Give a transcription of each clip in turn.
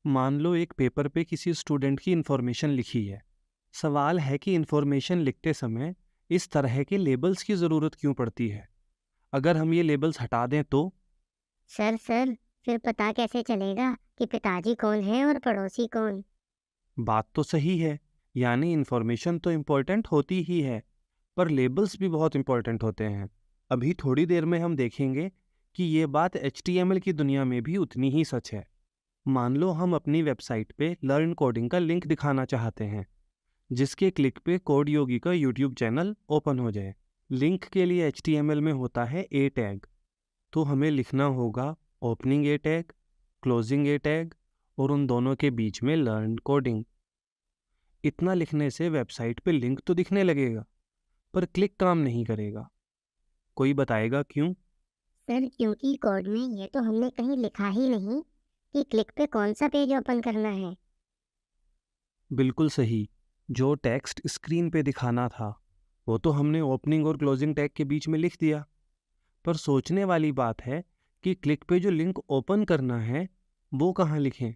मान लो एक पेपर पे किसी स्टूडेंट की इन्फॉर्मेशन लिखी है। सवाल है कि इन्फॉर्मेशन लिखते समय इस तरह के लेबल्स की ज़रूरत क्यों पड़ती है? अगर हम ये लेबल्स हटा दें तो? सर फिर पता कैसे चलेगा कि पिताजी कौन है और पड़ोसी कौन? बात तो सही है, यानी इन्फॉर्मेशन तो इम्पोर्टेंट होती ही है, पर लेबल्स भी बहुत इम्पोर्टेंट होते हैं। अभी थोड़ी देर में हम देखेंगे कि ये बात HTML की दुनिया में भी उतनी ही सच है। मान लो हम अपनी वेबसाइट पे लर्न कोडिंग का लिंक दिखाना चाहते हैं, जिसके क्लिक पे कोड योगी का यूट्यूब चैनल ओपन हो जाए। लिंक के लिए HTML में होता है ए टैग, तो हमें लिखना होगा ओपनिंग ए टैग, क्लोजिंग ए टैग और उन दोनों के बीच में लर्न कोडिंग। इतना लिखने से वेबसाइट पे लिंक तो दिखने लगेगा, पर क्लिक काम नहीं करेगा। कोई बताएगा क्यों? सर क्योंकि कोड में ये तो हमने कहीं लिखा ही नहीं कि क्लिक पे कौन सा पेज ओपन करना है। बिल्कुल सही। जो टेक्स्ट स्क्रीन पे दिखाना था, वो तो हमने ओपनिंग और क्लोजिंग टैग के बीच में लिख दिया। पर सोचने वाली बात है कि क्लिक पे जो लिंक ओपन करना है, वो कहाँ लिखें?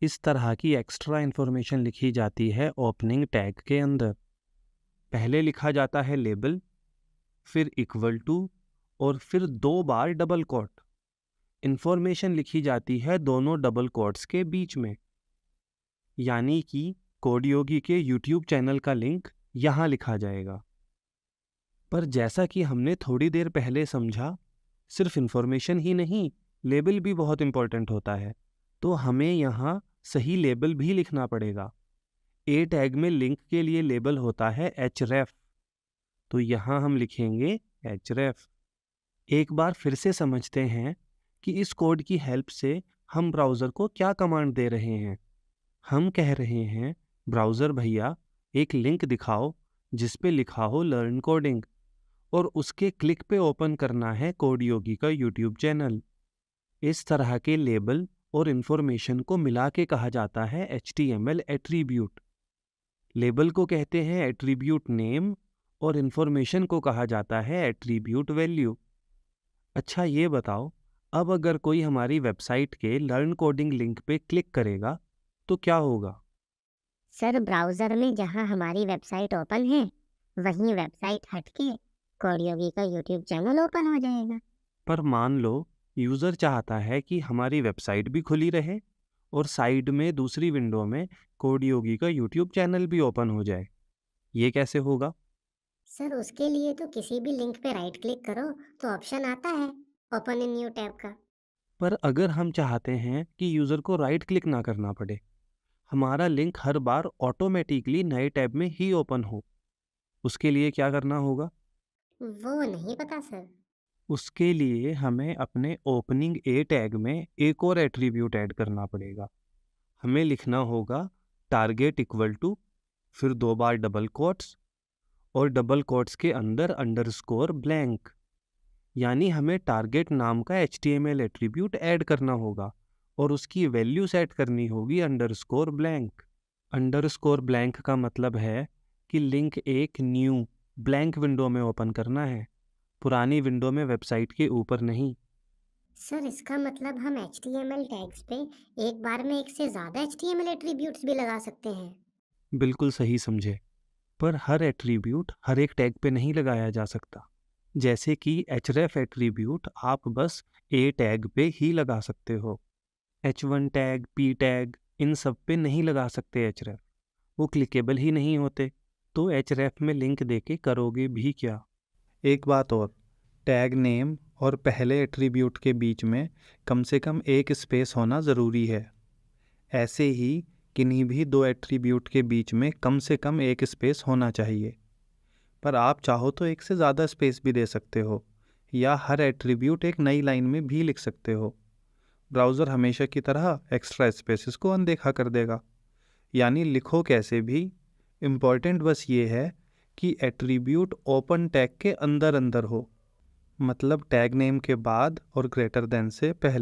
इस तरह की एक्स्ट्रा इन्फॉर्मेशन लिखी जाती है ओपनिंग टैग के अंदर। पहले लिखा जाता है लेबल, फिर इक्वल टू और फिर 2 बार डबल कोट। इन्फॉर्मेशन लिखी जाती है दोनों डबल कोट्स के बीच में, यानी कि कोड योगी के यूट्यूब चैनल का लिंक यहाँ लिखा जाएगा। पर जैसा कि हमने थोड़ी देर पहले समझा, सिर्फ इन्फॉर्मेशन ही नहीं, लेबल भी बहुत इंपॉर्टेंट होता है। तो हमें यहाँ सही लेबल भी लिखना पड़ेगा। ए टैग में लिंक के लिए लेबल होता है href, तो यहाँ हम लिखेंगे href। एक बार फिर से समझते हैं कि इस कोड की हेल्प से हम ब्राउज़र को क्या कमांड दे रहे हैं। हम कह रहे हैं, ब्राउज़र भैया एक लिंक दिखाओ जिस पे लिखा हो लर्न कोडिंग, और उसके क्लिक पे ओपन करना है कोड योगी का यूट्यूब चैनल। इस तरह के लेबल और इन्फॉर्मेशन को मिला के कहा जाता है HTML एट्रीब्यूट। लेबल को कहते हैं एट्रीब्यूट नेम और इन्फॉर्मेशन को कहा जाता है एट्रीब्यूट वैल्यू। अच्छा ये बताओ, अब अगर कोई हमारी वेबसाइट के लर्न कोडिंग लिंक पे क्लिक करेगा तो क्या होगा? सर ब्राउज़र में जहाँ हमारी वेबसाइट ओपन है, वहीं वेबसाइट हटके कोड योगी का यूट्यूब चैनल ओपन हो जाएगा। पर मान लो यूज़र चाहता है कि हमारी वेबसाइट भी खुली रहे और साइड में दूसरी विंडो में कोड योगी का यूट्यूब चैनल भी ओपन हो जाए, ये कैसे होगा? सर उसके लिए तो किसी भी लिंक पे राइट क्लिक करो तो ऑप्शन आता है ओपन इन न्यू टैब का। पर अगर हम चाहते हैं कि यूज़र को राइट क्लिक ना करना पड़े, हमारा लिंक हर बार ऑटोमेटिकली नए टैब में ही ओपन हो, उसके लिए क्या करना होगा? वो नहीं पता सर। उसके लिए हमें अपने ओपनिंग ए टैग में एक और एट्रीब्यूट ऐड करना पड़ेगा। हमें लिखना होगा टारगेट इक्वल टू, फिर 2 बार डबल कोट्स और डबल कोट्स के अंदर अंडरस्कोर ब्लैंक। यानी हमें टारगेट नाम का HTML एट्रीब्यूट ऐड करना होगा और उसकी वैल्यू सेट करनी होगी अंडरस्कोर ब्लैंक। अंडरस्कोर ब्लैंक का मतलब है कि लिंक एक न्यू ब्लैंक विंडो में ओपन करना है, पुरानी विंडो में वेबसाइट के ऊपर नहीं। सर इसका मतलब हम HTML टैग्स पे एक बार में एक से ज़्यादा HTML एट्रीब्यूट्स भी लगा सकते हैं। बिल्कुल सही समझे, पर हर एट्रीब्यूट हर एक टैग पे नहीं लगाया जा सकता। जैसे कि href एट्रीब्यूट आप बस ए टैग पे ही लगा सकते हो, H1 tag, P tag in सब पे नहीं लगा सकते href, वो क्लिकेबल ही नहीं होते। तो href में लिंक देके करोगे भी क्या? एक बात और, टैग नेम और पहले एट्रीब्यूट के बीच में कम से कम एक स्पेस होना ज़रूरी है। ऐसे ही किन्हीं भी दो एट्रीब्यूट के बीच में कम से कम एक स्पेस होना चाहिए। पर आप चाहो तो एक से ज़्यादा स्पेस भी दे सकते हो, या हर एट्रीब्यूट एक नई लाइन में भी लिख सकते हो। ब्राउज़र हमेशा की तरह एक्स्ट्रा स्पेसेस को अनदेखा कर देगा। यानी लिखो कैसे भी, इम्पॉर्टेंट बस ये है कि एट्रीब्यूट ओपन टैग के अंदर अंदर हो, मतलब टैग नेम के बाद और ग्रेटर देन से पहले।